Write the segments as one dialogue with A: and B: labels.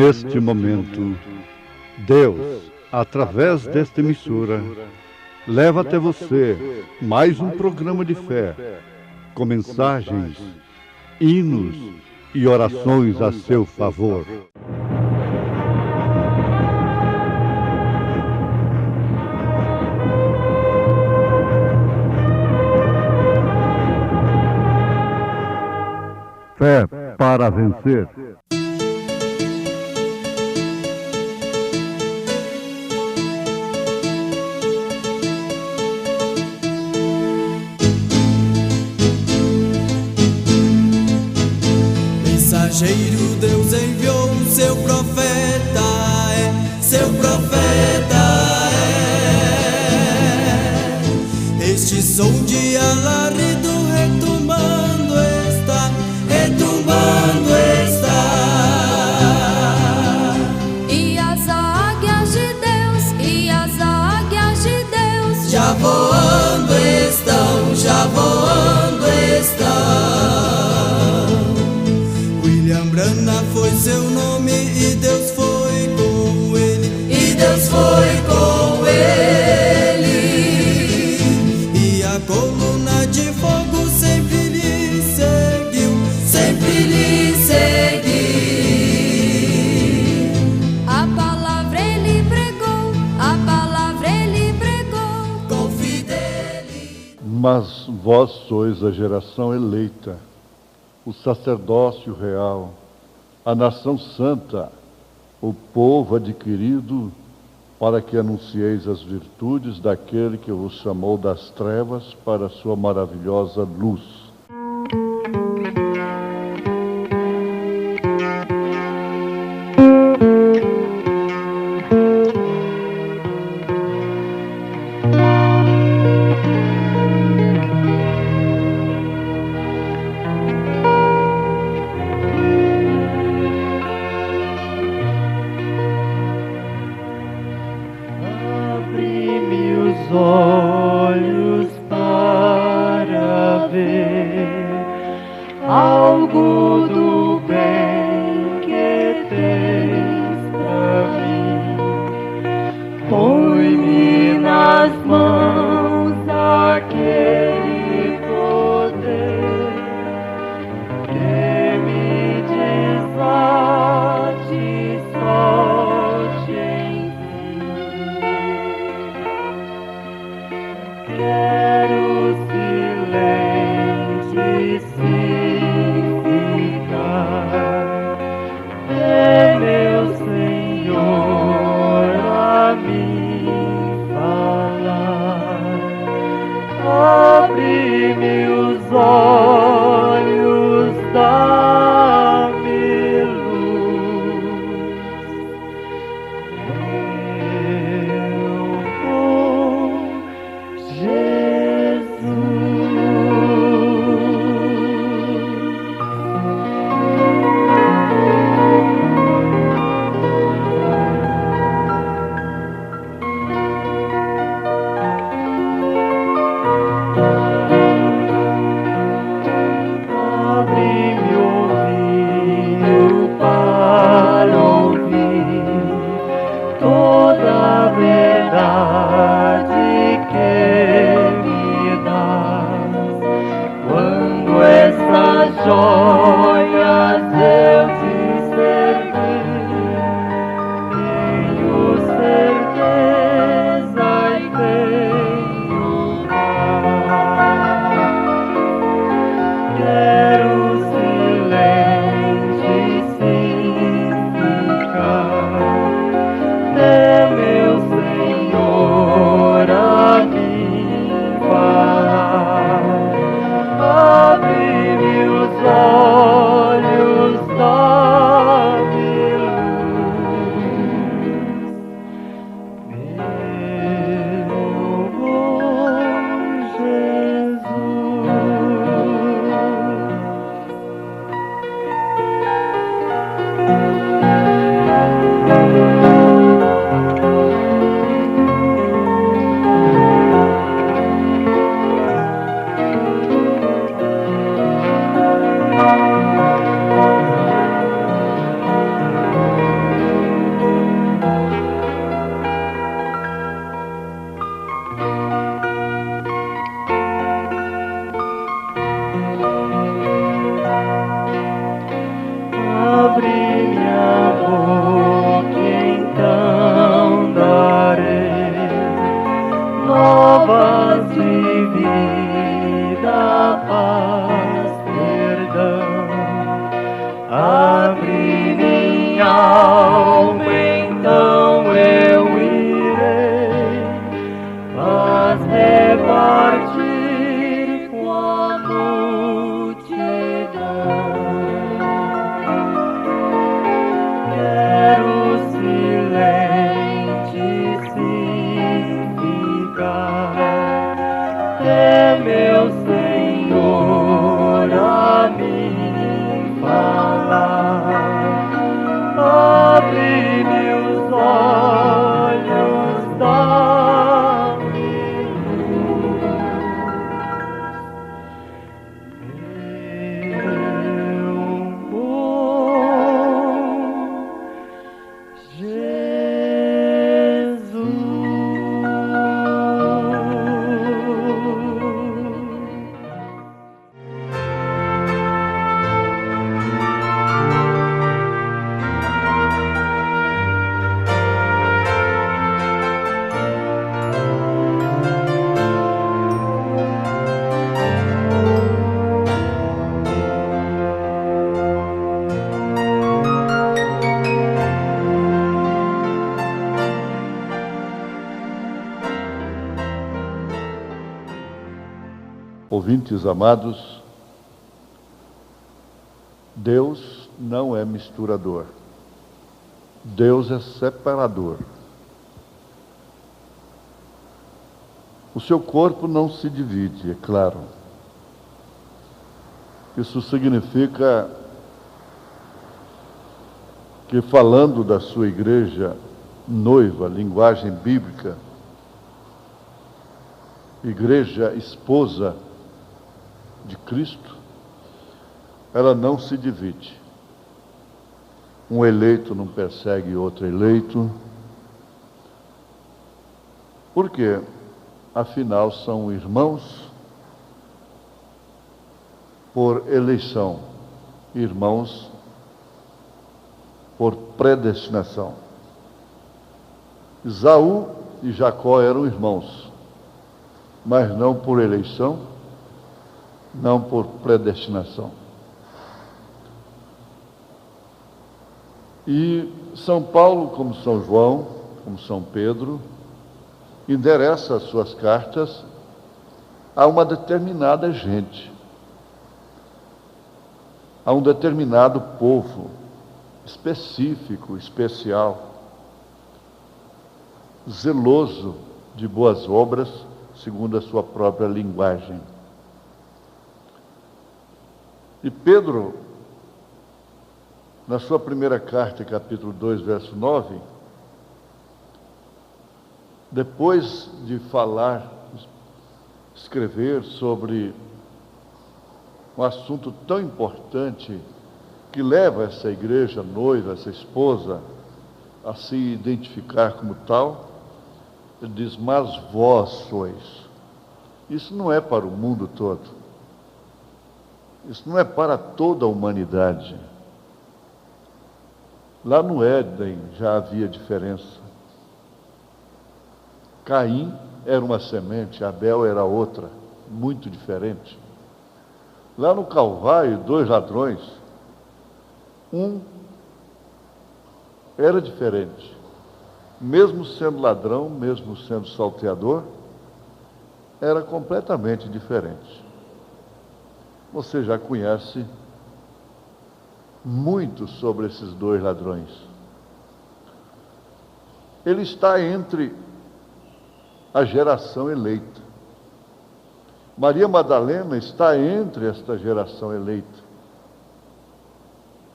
A: neste momento, Deus, através desta emissora, leva até você mais um programa de fé, com mensagens, hinos e orações a seu favor. Fé para vencer.
B: Mensageiro, Deus enviou o seu profeta, seu profeta é. Este som de alarido retumbando está, retumbando está.
C: E as águias de Deus, e as águias de Deus
B: já voando estão, já voando estão. William Branham foi seu nome e Deus foi com ele, e Deus foi com ele. E a coluna de fogo sempre lhe seguiu, sempre lhe seguiu.
C: a palavra ele pregou, a palavra ele pregou
B: Com fidelidade.
A: Mas vós sois a geração eleita, o sacerdócio real, a nação santa, o povo adquirido, para que anuncieis as virtudes daquele que vos chamou das trevas para a sua maravilhosa luz.
D: Abre-me os olhos para ver algo do bem que tens para mim. Põe-me nas mãos aquele poder que me desate solte em ti. Quero silente ficar, é meu Senhor a mim falar. Abre-me os olhos, dá-me luz. Eu vou, Jesus. novas de vida, paz, perdão. Abre minha alma, então eu irei, faz-me partir com a multidão. Quero silente ficar, é meu Senhor a me falar. Abre-me os olhos da meu bom Jesus.
A: Ouvintes amados, Deus não é misturador. Deus é separador. O seu corpo não se divide, é claro. Isso significa que, falando da sua igreja noiva, linguagem bíblica, igreja esposa de Cristo, ela não se divide. Um eleito não persegue outro eleito. Por quê? Afinal, são irmãos por eleição, irmãos por predestinação. Esaú e Jacó eram irmãos, mas não por eleição, não por predestinação. E São Paulo, como São João, como São Pedro, endereça as suas cartas a uma determinada gente, a um determinado povo específico, especial, zeloso de boas obras, segundo a sua própria linguagem. E Pedro, na sua primeira carta, capítulo 2, verso 9, depois de falar, escrever sobre um assunto tão importante que leva essa igreja noiva, essa esposa, a se identificar como tal, ele diz: mas vós sois. Isso não é para o mundo todo. Isso não é para toda a humanidade. Lá no Éden já havia diferença. Caim era uma semente, Abel era outra, muito diferente. Lá no Calvário, 2 ladrões, um era diferente. Mesmo sendo ladrão, mesmo sendo salteador, era completamente diferente. Você já conhece muito sobre esses 2 ladrões. Ele está entre a geração eleita. Maria Madalena está entre esta geração eleita.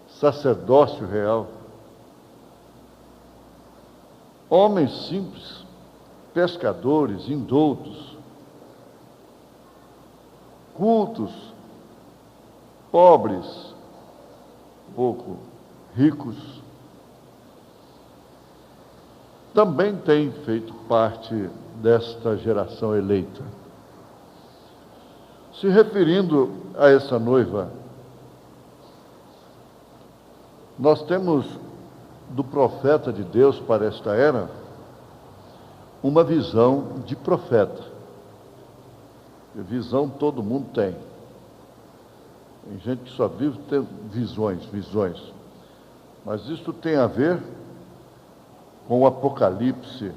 A: Sacerdócio real. Homens simples, pescadores, indoutos, cultos, pobres, pouco ricos, também têm feito parte desta geração eleita. Se referindo a essa noiva, nós temos do profeta de Deus para esta era uma visão de profeta. Visão todo mundo tem. Tem gente que só vive tendo visões. Mas isso tem a ver com o Apocalipse.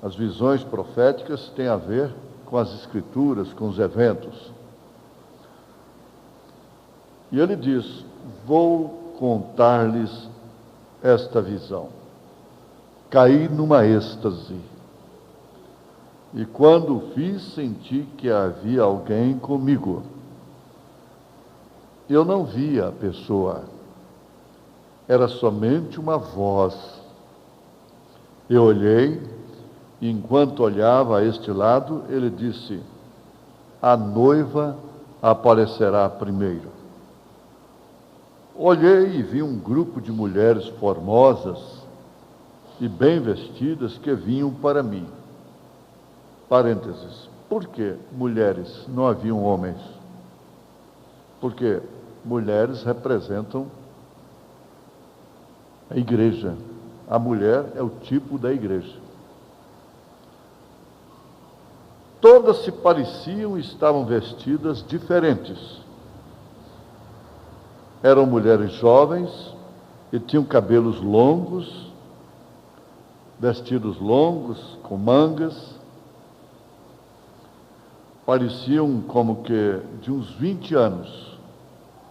A: As visões proféticas têm a ver com as Escrituras, com os eventos. E ele diz: vou contar-lhes esta visão. Caí numa êxtase. E quando fiz, senti que havia alguém comigo. Eu não via a pessoa. Era somente uma voz. Eu olhei, e enquanto olhava a este lado, ele disse: a noiva aparecerá primeiro. Olhei e vi um grupo de mulheres formosas e bem vestidas que vinham para mim. Parênteses. Por que mulheres? Não haviam homens. Porque mulheres representam a igreja. A mulher é o tipo da igreja. Todas se pareciam e estavam vestidas diferentes. Eram mulheres jovens e tinham cabelos longos, vestidos longos, com mangas. Pareciam como que de uns 20 anos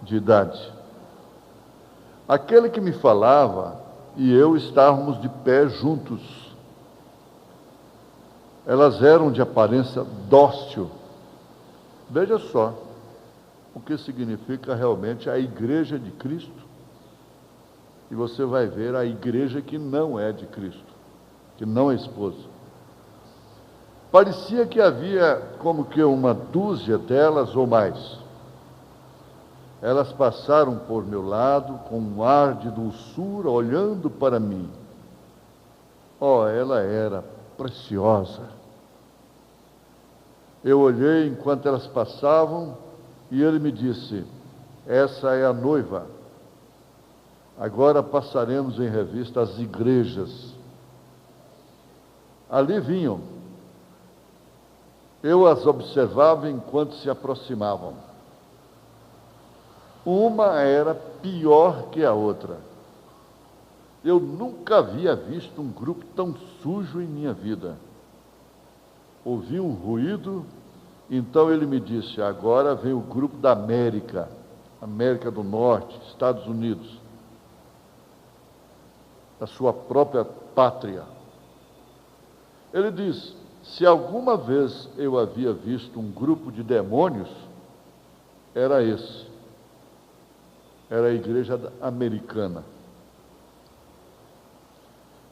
A: de idade. Aquele que me falava e eu estávamos de pé juntos. Elas eram de aparência dócil. Veja só o que significa realmente a igreja de Cristo. E você vai ver a igreja que não é de Cristo, que não é esposa. Parecia que havia como que uma dúzia delas ou mais. Elas passaram por meu lado com um ar de doçura, olhando para mim. Oh, ela era preciosa. Eu olhei enquanto elas passavam e ele me disse: essa é a noiva. Agora passaremos em revista as igrejas. Ali vinham. Eu as observava enquanto se aproximavam. Uma era pior que a outra. Eu nunca havia visto um grupo tão sujo em minha vida. Ouvi um ruído, então ele me disse: agora vem o grupo da América do Norte, Estados Unidos, da sua própria pátria. Ele diz: se alguma vez eu havia visto um grupo de demônios, era esse. Era a igreja americana.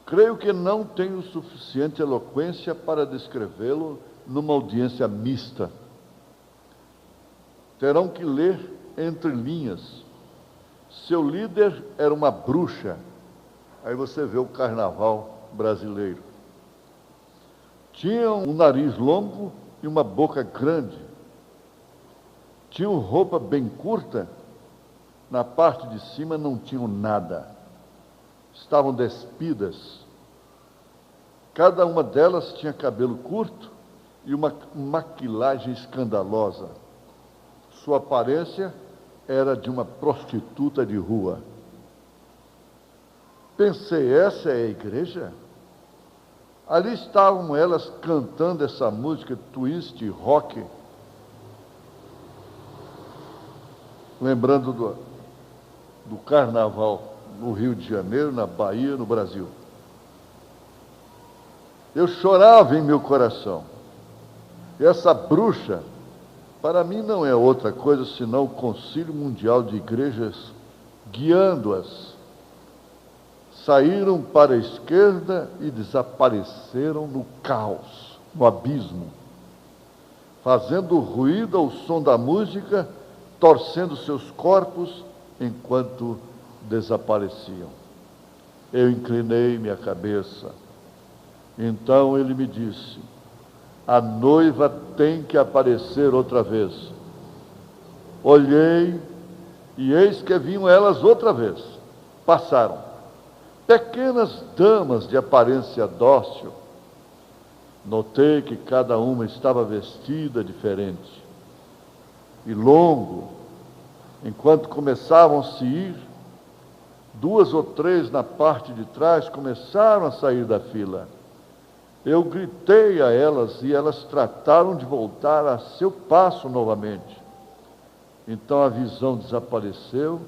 A: Creio que não tenho suficiente eloquência para descrevê-lo numa audiência mista. Terão que ler entre linhas. Seu líder era uma bruxa. Aí você vê o carnaval brasileiro. Tinham um nariz longo e uma boca grande. Tinham roupa bem curta. Na parte de cima não tinham nada. Estavam despidas. Cada uma delas tinha cabelo curto e uma maquilagem escandalosa. Sua aparência era de uma prostituta de rua. Pensei: essa é a igreja? Ali estavam elas cantando essa música twist, rock, lembrando do carnaval no Rio de Janeiro, na Bahia, no Brasil. Eu chorava em meu coração. E essa bruxa, para mim, não é outra coisa senão o Concílio Mundial de Igrejas guiando-as. Saíram para a esquerda e desapareceram no caos, no abismo, fazendo ruído ao som da música, torcendo seus corpos enquanto desapareciam. Eu inclinei minha cabeça. Então ele me disse: a noiva tem que aparecer outra vez. Olhei e eis que vinham elas outra vez. Passaram. Pequenas damas de aparência dócil, Notei que cada uma estava vestida diferente. E logo, enquanto começavam a se ir, 2 ou 3 na parte de trás começaram a sair da fila. Eu gritei a elas e elas trataram de voltar a seu passo novamente. Então a visão desapareceu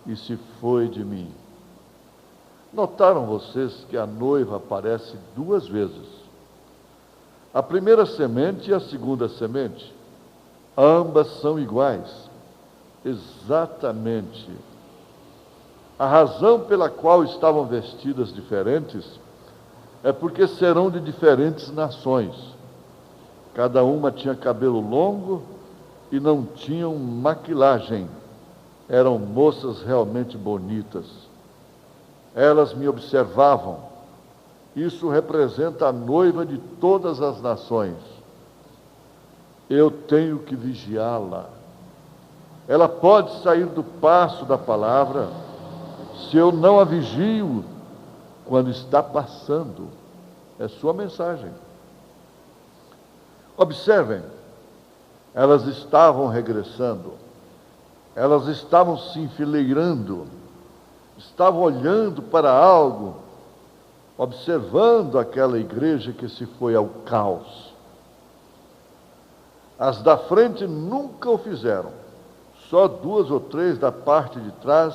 A: e se foi de mim. Notaram vocês que a noiva aparece 2 vezes? A primeira semente e a segunda semente, ambas são iguais, exatamente. A razão pela qual estavam vestidas diferentes é porque serão de diferentes nações. Cada uma tinha cabelo longo e não tinham maquilagem. Eram moças realmente bonitas. Elas me observavam. Isso representa a noiva de todas as nações. Eu tenho que vigiá-la. Ela pode sair do passo da palavra se eu não a vigio quando está passando. É sua mensagem. Observem, elas estavam regressando, elas estavam se enfileirando, estavam olhando para algo, observando aquela igreja que se foi ao caos. As da frente nunca o fizeram, só 2 ou 3 da parte de trás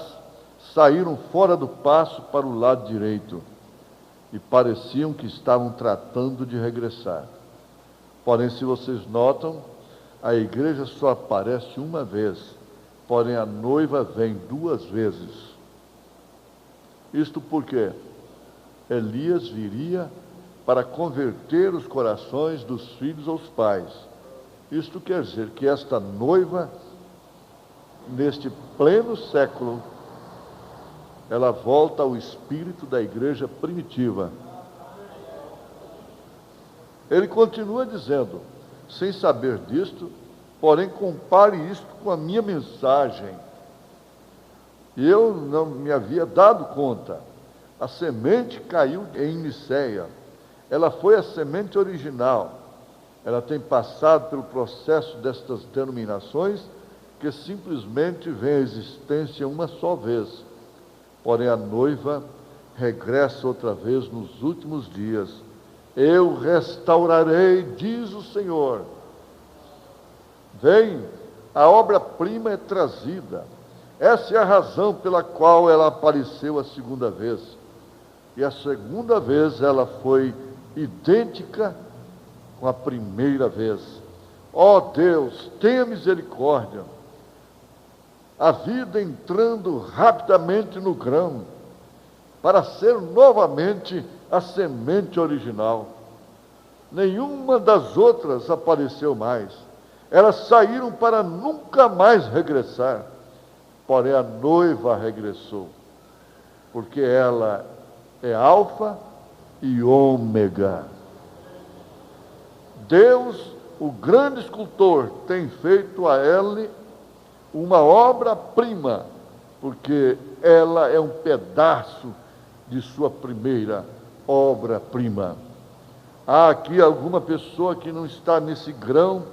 A: saíram fora do passo para o lado direito e pareciam que estavam tratando de regressar. Porém, se vocês notam, a igreja só aparece uma vez, porém a noiva vem 2 vezes. Isto porque Elias viria para converter os corações dos filhos aos pais. Isto quer dizer que esta noiva, neste pleno século, ela volta ao espírito da igreja primitiva. Ele continua dizendo, sem saber disto, porém compare isto com a minha mensagem. E eu não me havia dado conta. A semente caiu em Niceia. Ela foi a semente original. Ela tem passado pelo processo destas denominações que simplesmente vem à existência uma só vez. Porém, a noiva regressa outra vez nos últimos dias. Eu restaurarei, diz o Senhor. Vem, a obra-prima é trazida. Essa é a razão pela qual ela apareceu a segunda vez. E a segunda vez ela foi idêntica com a primeira vez. Ó Deus, tenha misericórdia. A vida entrando rapidamente no grão, para ser novamente a semente original. Nenhuma das outras apareceu mais. Elas saíram para nunca mais regressar. Porém, a noiva regressou, porque ela é alfa e ômega. Deus, o grande escultor, tem feito a ela uma obra-prima, porque ela é um pedaço de sua primeira obra-prima. Há aqui alguma pessoa que não está nesse grão,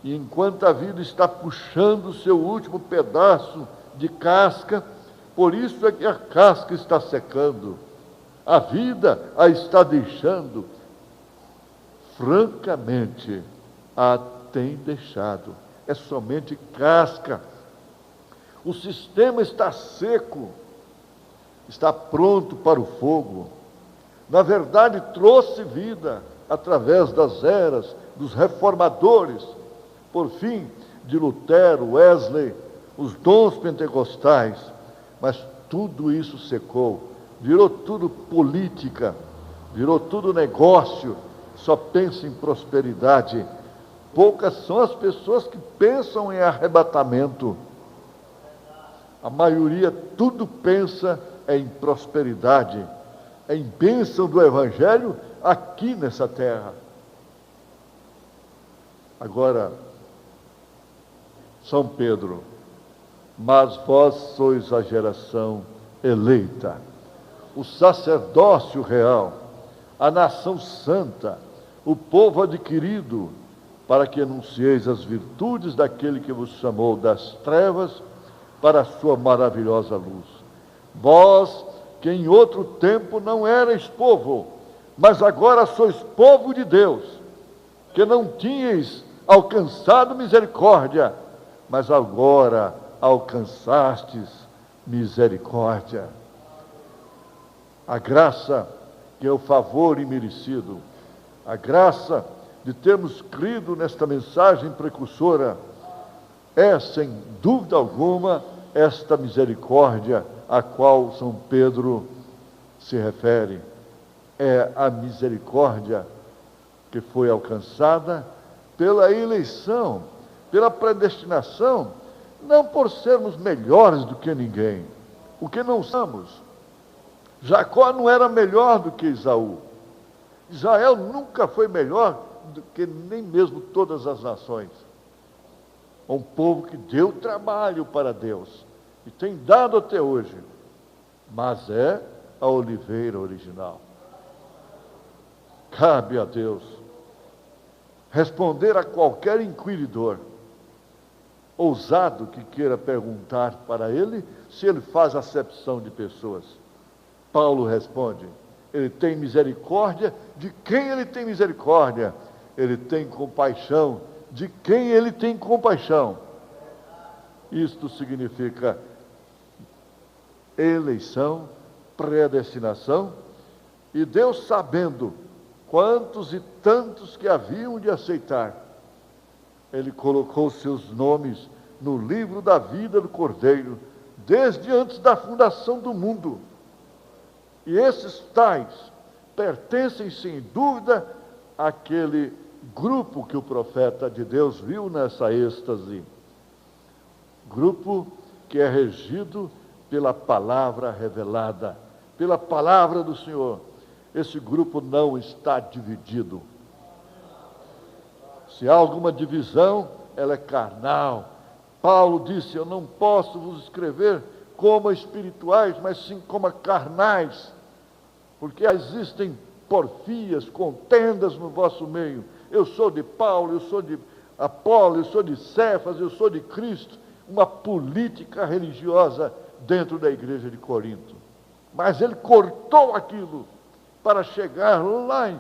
A: e enquanto a vida está puxando o seu último pedaço de casca, por isso é que a casca está secando. A vida a está deixando. Francamente, a tem deixado. É somente casca. O sistema está seco, está pronto para o fogo. Na verdade, trouxe vida através das eras, dos reformadores, por fim, de Lutero, Wesley, os dons pentecostais. Mas tudo isso secou, virou tudo política, virou tudo negócio, só pensa em prosperidade. Poucas são as pessoas que pensam em arrebatamento. A maioria tudo pensa em prosperidade, em bênção do Evangelho aqui nessa terra. Agora, São Pedro, mas vós sois a geração eleita, o sacerdócio real, a nação santa, o povo adquirido, para que anuncieis as virtudes daquele que vos chamou das trevas para a sua maravilhosa luz. Vós, que em outro tempo não erais povo, mas agora sois povo de Deus, que não tinhais alcançado misericórdia, mas agora alcançastes misericórdia. A graça, que é o favor imerecido, a graça de termos crido nesta mensagem precursora, é, sem dúvida alguma, esta misericórdia a qual São Pedro se refere. É a misericórdia que foi alcançada pela eleição, pela predestinação, não por sermos melhores do que ninguém, o que não somos. Jacó não era melhor do que Esaú. Israel nunca foi melhor do que nem mesmo todas as nações. Um povo que deu trabalho para Deus e tem dado até hoje, mas é a oliveira original. Cabe a Deus responder a qualquer inquiridor ousado que queira perguntar para ele se ele faz acepção de pessoas. Paulo responde: ele tem misericórdia de quem ele tem misericórdia, ele tem compaixão de quem ele tem compaixão. Isto significa eleição, predestinação, e Deus, sabendo quantos e tantos que haviam de aceitar, ele colocou seus nomes no livro da vida do Cordeiro, desde antes da fundação do mundo. E esses tais pertencem, sem dúvida, àquele grupo que o profeta de Deus viu nessa êxtase. Grupo que é regido pela palavra revelada, pela palavra do Senhor. Esse grupo não está dividido. Se há alguma divisão, ela é carnal. Paulo disse: eu não posso vos escrever como espirituais, mas sim como carnais, porque existem porfias, contendas no vosso meio. Eu sou de Paulo, eu sou de Apolo, eu sou de Cefas, eu sou de Cristo. Uma política religiosa dentro da igreja de Corinto. Mas ele cortou aquilo para chegar lá em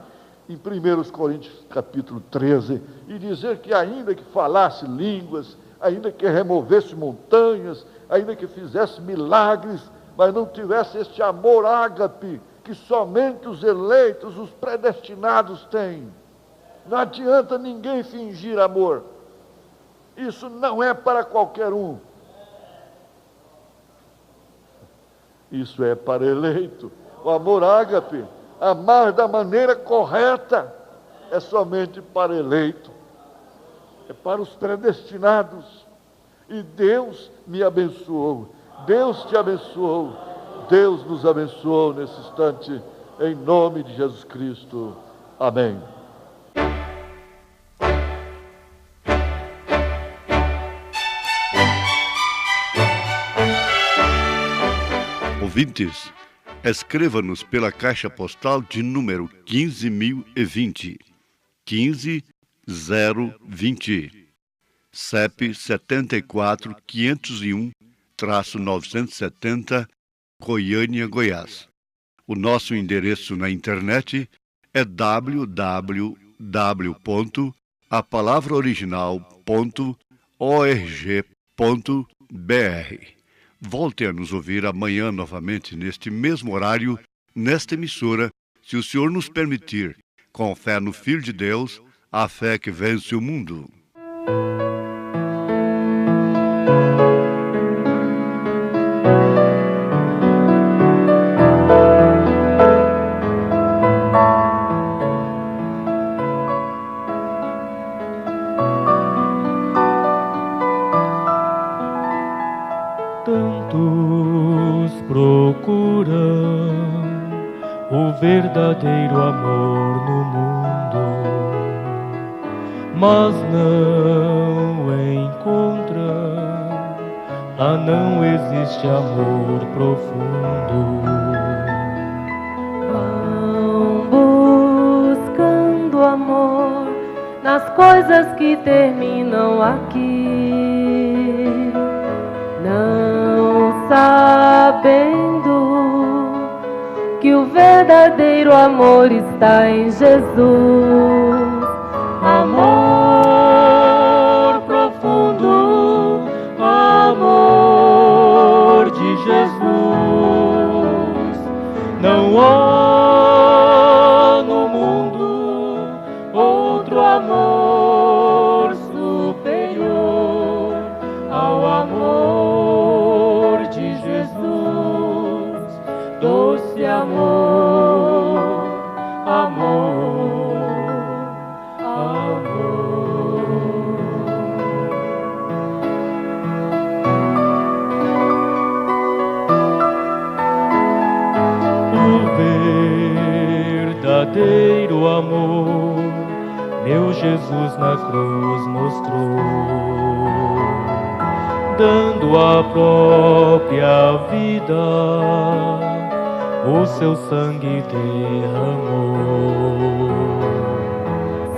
A: 1 Coríntios capítulo 13 e dizer que ainda que falasse línguas, ainda que removesse montanhas, ainda que fizesse milagres, mas não tivesse este amor ágape que somente os eleitos, os predestinados têm. Não adianta ninguém fingir amor. Isso não é para qualquer um. Isso é para eleito. O amor ágape, amar da maneira correta, é somente para eleito. É para os predestinados. E Deus me abençoou. Deus te abençoou. Deus nos abençoou nesse instante, em nome de Jesus Cristo. Amém.
E: Ouvintes, escreva-nos pela caixa postal de número 15.020, 15020, CEP 74.501-970, Goiânia, Goiás. O nosso endereço na internet é www.apalavraoriginal.org.br. Volte a nos ouvir amanhã novamente, neste mesmo horário, nesta emissora, se o Senhor nos permitir, com fé no Filho de Deus, a fé que vence o mundo.
D: O verdadeiro amor no mundo, mas não encontra. Não existe amor profundo.
C: Vão buscando amor
F: nas coisas que terminam aqui, não sabendo que o verdadeiro amor está em Jesus. Amor profundo, amor de Jesus. Não há no mundo outro amor superior ao amor de Jesus. Doce amor, amor, amor. Verdadeiro amor, meu Jesus na cruz mostrou, dando a própria vida, o seu sangue derramou.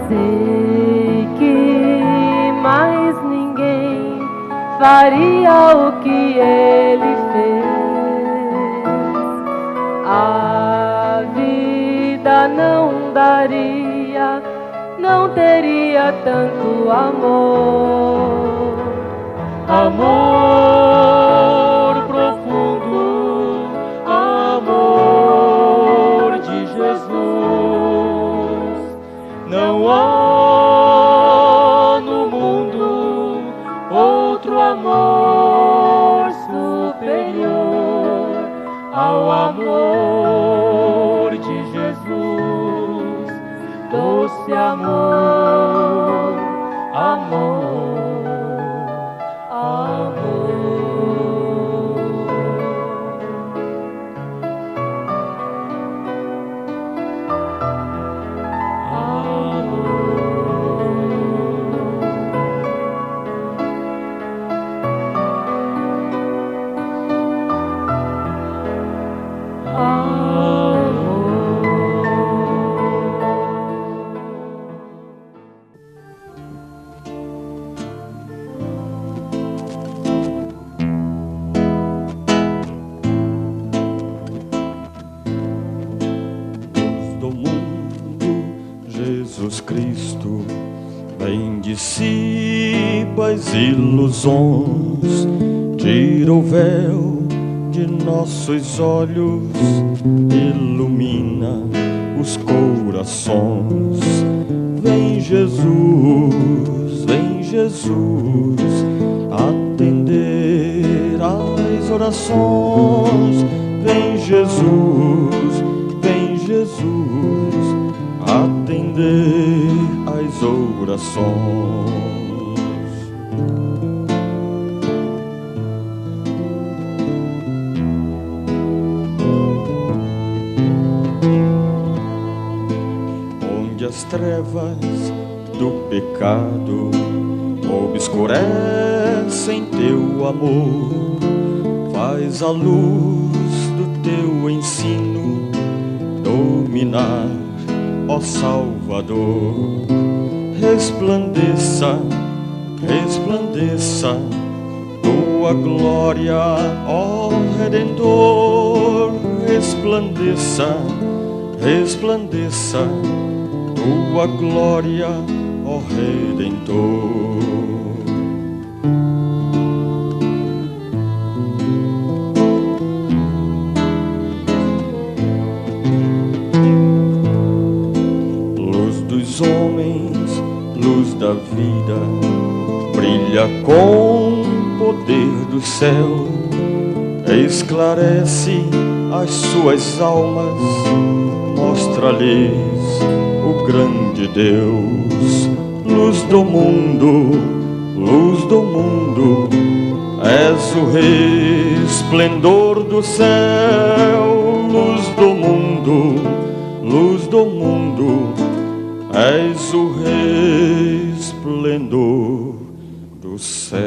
F: Sei que mais ninguém faria o que ele fez. A vida não daria, não teria tanto amor. Amor profundo, amor de Jesus. Não há no mundo outro amor superior ao amor de Jesus. Doce amor, amor, amor.
G: Jesus Cristo, vem dissipa as ilusões, tira o véu de nossos olhos, ilumina os corações. Vem Jesus, atender às orações. Vem Jesus, atender às orações. Onde as trevas do pecado obscurecem teu amor, faz a luz do teu ensino dominar, ó Salvador. Resplandeça, resplandeça tua glória, ó Redentor. Resplandeça, resplandeça tua glória, ó Redentor. Homens, luz da vida, brilha com poder do céu, esclarece as suas almas, mostra-lhes o grande Deus. Luz do mundo, és o resplendor do céu. Luz do mundo, és o resplendor do céu.